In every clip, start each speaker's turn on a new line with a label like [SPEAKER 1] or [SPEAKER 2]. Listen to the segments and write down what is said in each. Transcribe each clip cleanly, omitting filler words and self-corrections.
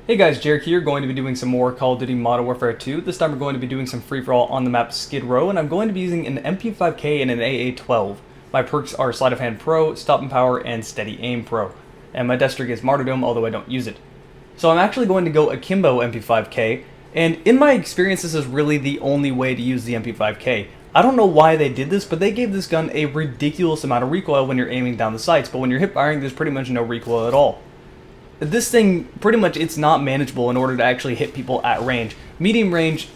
[SPEAKER 1] Hey guys, Jarek here, going to be doing some more Call of Duty Modern Warfare 2. This time we're going to be doing some free-for-all on the map Skidrow, and I'm going to be using an MP5K and an AA12. My perks are Sleight of Hand Pro, Stop and Power, and Steady Aim Pro. And my death streak is Martyrdom, although I don't use it. So I'm actually going to go Akimbo MP5K, and in my experience this is really the only way to use the MP5K. I don't know why they did this, but they gave this gun a ridiculous amount of recoil when you're aiming down the sights, but when you're hip firing there's pretty much no recoil at all. This thing, pretty much, it's not manageable in order to actually hit people at range. Medium range,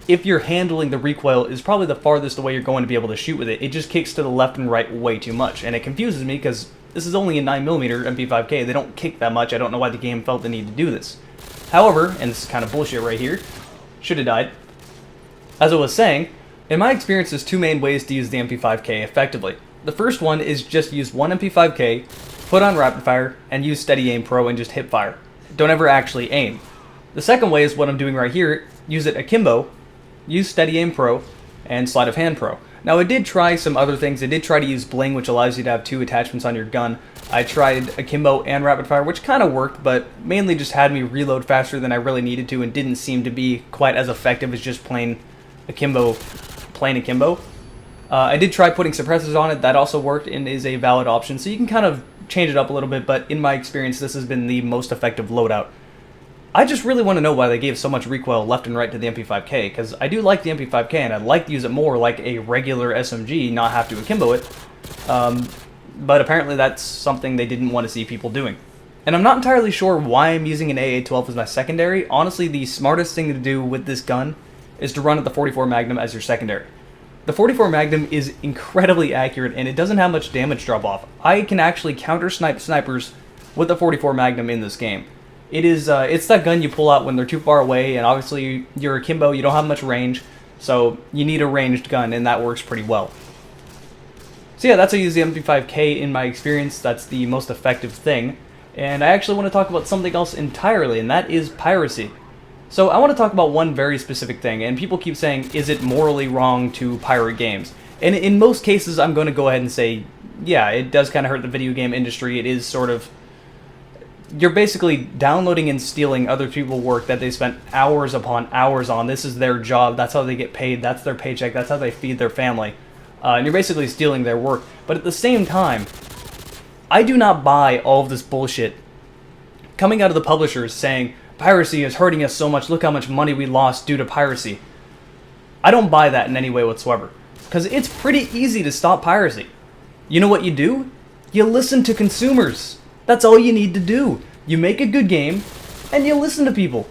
[SPEAKER 1] if you're handling the recoil, is probably the farthest away you're going to be able to shoot with it. It just kicks to the left and right way too much, and it confuses me because this is only a 9mm MP5K. They don't kick that much. I don't know why the game felt the need to do this. However, and this is kind of bullshit right here, should have died. As I was saying, in my experience, there's two main ways to use the MP5K effectively. The first one is just use one MP5K, put on rapid fire, and use Steady Aim Pro and just hip fire. Don't ever actually aim. The second way is what I'm doing right here. Use it Akimbo, use Steady Aim Pro, and Sleight of Hand Pro. Now I did try some other things. I did try to use Bling, which allows you to have two attachments on your gun. I tried Akimbo and rapid fire, which kind of worked, but mainly just had me reload faster than I really needed to and didn't seem to be quite as effective as just plain Akimbo. I did try putting suppressors on it. That also worked and is a valid option, so you can kind of change it up a little bit, but in my experience this has been the most effective loadout. I just really want to know why they gave so much recoil left and right to the MP5K, because I do like the MP5K and I'd like to use it more like a regular SMG, not have to Akimbo it, but apparently that's something they didn't want to see people doing. And I'm not entirely sure why I'm using an AA12 as my secondary. Honestly, the smartest thing to do with this gun is to run at the 44 Magnum as your secondary. The 44 Magnum is incredibly accurate and it doesn't have much damage drop off. I can actually counter snipe snipers with the 44 Magnum in this game. It's that gun you pull out when they're too far away, and obviously you're Akimbo, you don't have much range, so you need a ranged gun and that works pretty well. So yeah, that's how I use the MP5K in my experience. That's the most effective thing. And I actually want to talk about something else entirely, and that is piracy. So I want to talk about one very specific thing, and people keep saying, is it morally wrong to pirate games? And in most cases, I'm going to go ahead and say, yeah, it does kind of hurt the video game industry. It is sort of, you're basically downloading and stealing other people's work that they spent hours upon hours on. This is their job, that's how they get paid, that's their paycheck, that's how they feed their family. And you're basically stealing their work. But at the same time, I do not buy all of this bullshit coming out of the publishers saying, piracy is hurting us so much, look how much money we lost due to piracy. I don't buy that in any way whatsoever, because it's pretty easy to stop piracy. You know what you do? You listen to consumers. That's all you need to do. You make a good game, and you listen to people.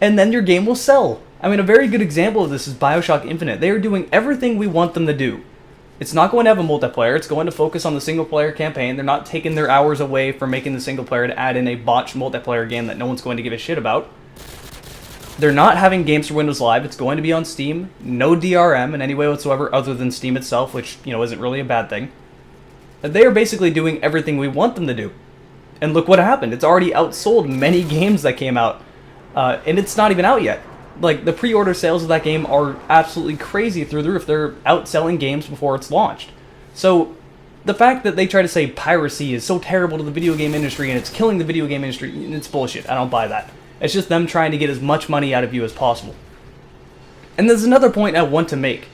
[SPEAKER 1] And then your game will sell. I mean, a very good example of this is BioShock Infinite. They are doing everything we want them to do. It's not going to have a multiplayer, it's going to focus on the single-player campaign. They're not taking their hours away from making the single-player to add in a botched multiplayer game that no one's going to give a shit about. They're not having games for Windows Live, it's going to be on Steam. No DRM in any way whatsoever other than Steam itself, which, you know, isn't really a bad thing. They are basically doing everything we want them to do. And look what happened, it's already outsold many games that came out. And it's not even out yet. Like, the pre-order sales of that game are absolutely crazy through the roof. They're outselling games before it's launched. So, the fact that they try to say piracy is so terrible to the video game industry and it's killing the video game industry, it's bullshit. I don't buy that. It's just them trying to get as much money out of you as possible. And there's another point I want to make.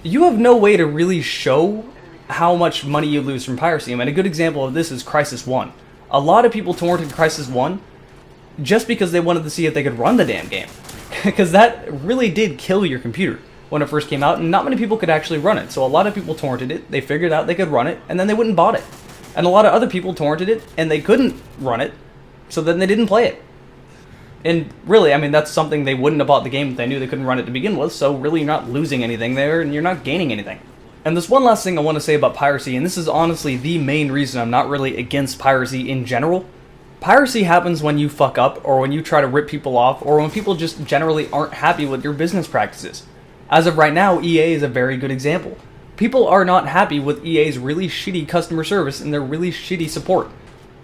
[SPEAKER 1] You have no way to really show how much money you lose from piracy. I mean, a good example of this is Crysis 1. A lot of people torrented Crysis 1 just because they wanted to see if they could run the damn game. Because that really did kill your computer when it first came out, and not many people could actually run it. So a lot of people torrented it, they figured out they could run it, and then they went and bought it. And a lot of other people torrented it, and they couldn't run it, so then they didn't play it. And really, I mean, that's something they wouldn't have bought the game if they knew they couldn't run it to begin with, so really you're not losing anything there, and you're not gaining anything. And there's one last thing I want to say about piracy, and this is honestly the main reason I'm not really against piracy in general. Piracy happens when you fuck up, or when you try to rip people off, or when people just generally aren't happy with your business practices. As of right now, EA is a very good example. People are not happy with EA's really shitty customer service and their really shitty support.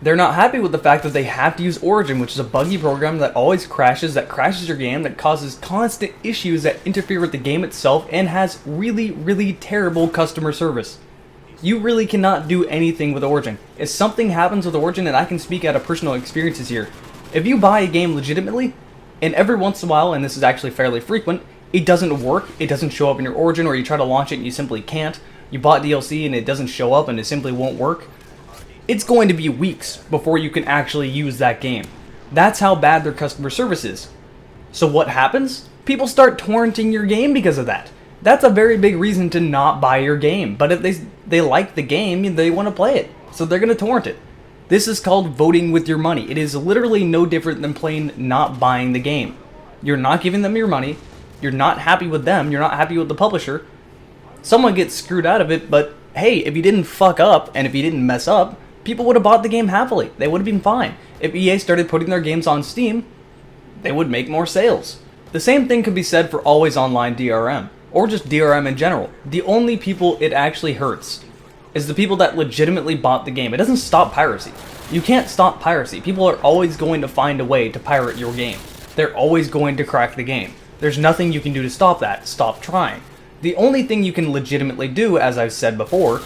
[SPEAKER 1] They're not happy with the fact that they have to use Origin, which is a buggy program that always crashes, that crashes your game, that causes constant issues that interfere with the game itself, and has really, really terrible customer service. You really cannot do anything with Origin. If something happens with Origin, and I can speak out of personal experiences here, If you buy a game legitimately, and every once in a while, and this is actually fairly frequent, it doesn't work, it doesn't show up in your origin, or you try to launch it and you simply can't, you bought DLC and it doesn't show up and it simply won't work, it's going to be weeks before you can actually use that game. That's how bad their customer service is. So what happens? People start torrenting your game because of that. That's a very big reason to not buy your game. But if they like the game, they want to play it. So they're going to torrent it. This is called voting with your money. It is literally no different than plain not buying the game. You're not giving them your money. You're not happy with them. You're not happy with the publisher. Someone gets screwed out of it, but hey, if you didn't fuck up and if you didn't mess up, people would have bought the game happily. They would have been fine. If EA started putting their games on Steam, they would make more sales. The same thing could be said for always online DRM, or just DRM in general. The only people it actually hurts is the people that legitimately bought the game. It doesn't stop piracy. You can't stop piracy. People are always going to find a way to pirate your game. They're always going to crack the game. There's nothing you can do to stop that. Stop trying. The only thing you can legitimately do, as I've said before,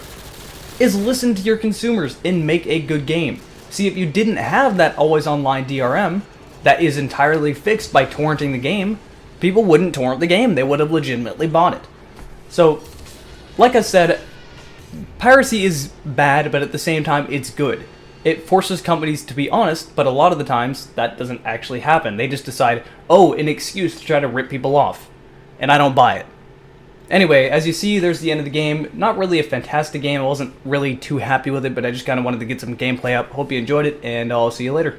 [SPEAKER 1] is listen to your consumers and make a good game. See, if you didn't have that always online DRM that is entirely fixed by torrenting the game, people wouldn't torrent the game. They would have legitimately bought it. So, like I said, piracy is bad, but at the same time, it's good. It forces companies to be honest, but a lot of the times, that doesn't actually happen. They just decide, oh, an excuse to try to rip people off. And I don't buy it. Anyway, as you see, there's the end of the game. Not really a fantastic game. I wasn't really too happy with it, but I just kind of wanted to get some gameplay up. Hope you enjoyed it, and I'll see you later.